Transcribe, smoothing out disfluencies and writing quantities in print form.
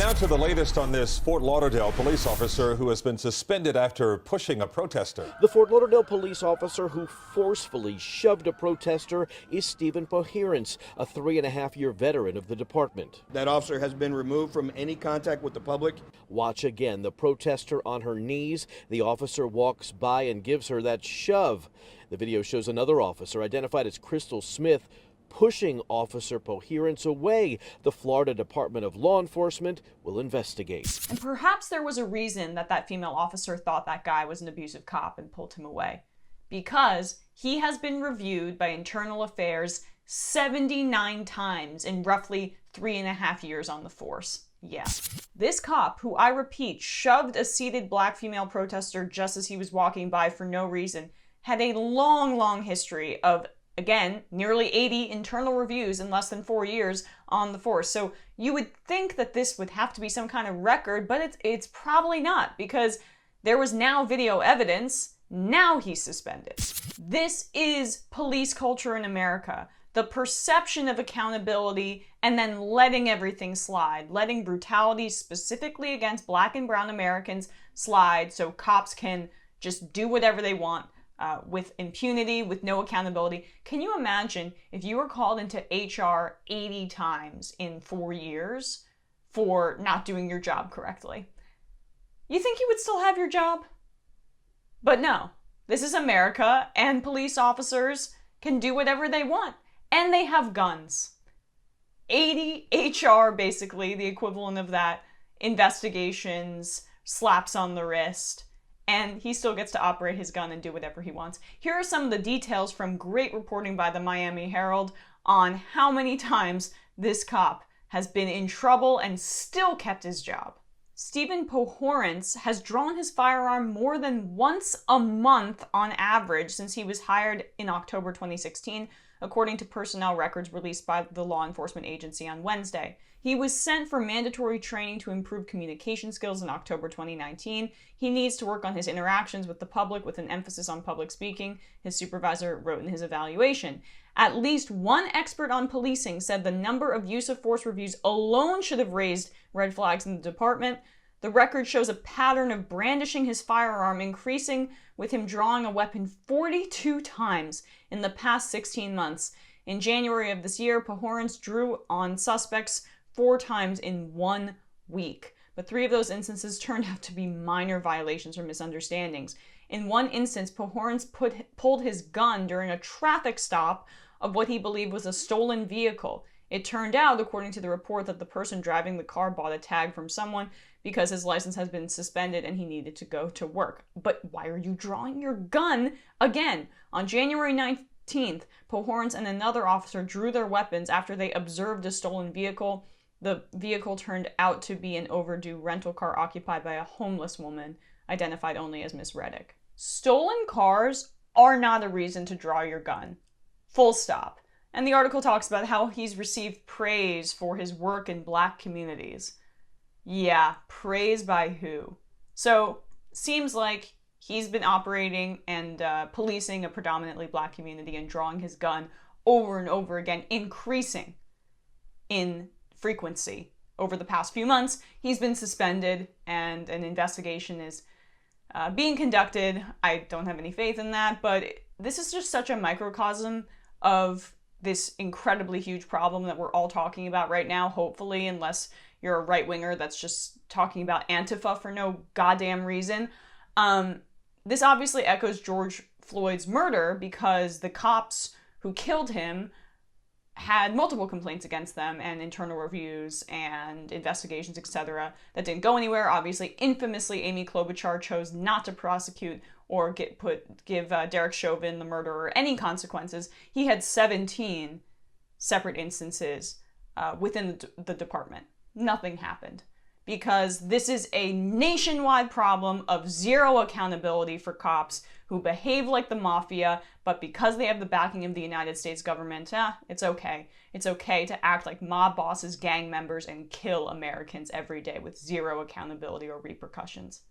Now to the latest on this Fort Lauderdale police officer who has been suspended after pushing a protester. The Fort Lauderdale police officer who forcefully shoved a protester is Stephen Poherence, a 3.5-year veteran of the department. That officer has been removed from any contact with the public. Watch again, the protester on her knees. The officer walks by and gives her that shove. The video shows another officer, identified as Crystal Smith, pushing Officer Poherence away. The Florida Department of Law Enforcement will investigate. And perhaps there was a reason that that female officer thought that guy was an abusive cop and pulled him away. Because he has been reviewed by Internal Affairs 79 times in roughly 3.5 years on the force. Yes. This cop, who I repeat, shoved a seated black female protester just as he was walking by for no reason, had a long history of, again, nearly 80 internal reviews in less than 4 years on the force. So you would think that this would have to be some kind of record, but it's probably not, because there was now video evidence. Now he's suspended. This is police culture in America. The perception of accountability and then letting everything slide. Letting brutality specifically against black and brown Americans slide so cops can just do whatever they want. With impunity, with no accountability. Can you imagine if you were called into HR 80 times in 4 years for not doing your job correctly? You think you would still have your job? But no, this is America, and police officers can do whatever they want, and they have guns. 80 HR, basically, the equivalent of that, investigations, slaps on the wrist, and he still gets to operate his gun and do whatever he wants. Here are some of the details from great reporting by the Miami Herald on how many times this cop has been in trouble and still kept his job. Stephen Poherence has drawn his firearm more than once a month on average since he was hired in October 2016, according to personnel records released by the law enforcement agency on Wednesday. He was sent for mandatory training to improve communication skills in October 2019. He needs to work on his interactions with the public with an emphasis on public speaking, his supervisor wrote in his evaluation. At least one expert on policing said the number of use of force reviews alone should have raised red flags in the department. The record shows a pattern of brandishing his firearm increasing, with him drawing a weapon 42 times in the past 16 months. In January of this year, Poherence drew on suspects 4 times in 1 week. But 3 of those instances turned out to be minor violations or misunderstandings. In one instance, Poherence pulled his gun during a traffic stop of what he believed was a stolen vehicle. It turned out, according to the report, that the person driving the car bought a tag from someone because his license has been suspended and he needed to go to work. But why are you drawing your gun again? On January 19th, Poherence and another officer drew their weapons after they observed a stolen vehicle. The vehicle turned out to be an overdue rental car occupied by a homeless woman, identified only as Miss Reddick. Stolen cars are not a reason to draw your gun. Full stop. And the article talks about how he's received praise for his work in black communities. Yeah, praise by who? So, seems like he's been operating and policing a predominantly black community and drawing his gun over and over again, increasing in frequency. Over the past few months, he's been suspended and an investigation is being conducted. I don't have any faith in that, but this is just such a microcosm of this incredibly huge problem that we're all talking about right now, hopefully, unless you're a right-winger that's just talking about Antifa for no goddamn reason. This obviously echoes George Floyd's murder because the cops who killed him had multiple complaints against them and internal reviews and investigations, etc., that didn't go anywhere. Obviously, infamously, Amy Klobuchar chose not to prosecute or give Derek Chauvin, the murderer, any consequences. He had 17 separate instances within the department. Nothing happened. Because this is a nationwide problem of zero accountability for cops who behave like the mafia, but because they have the backing of the United States government, it's okay. It's okay to act like mob bosses, gang members, and kill Americans every day with zero accountability or repercussions.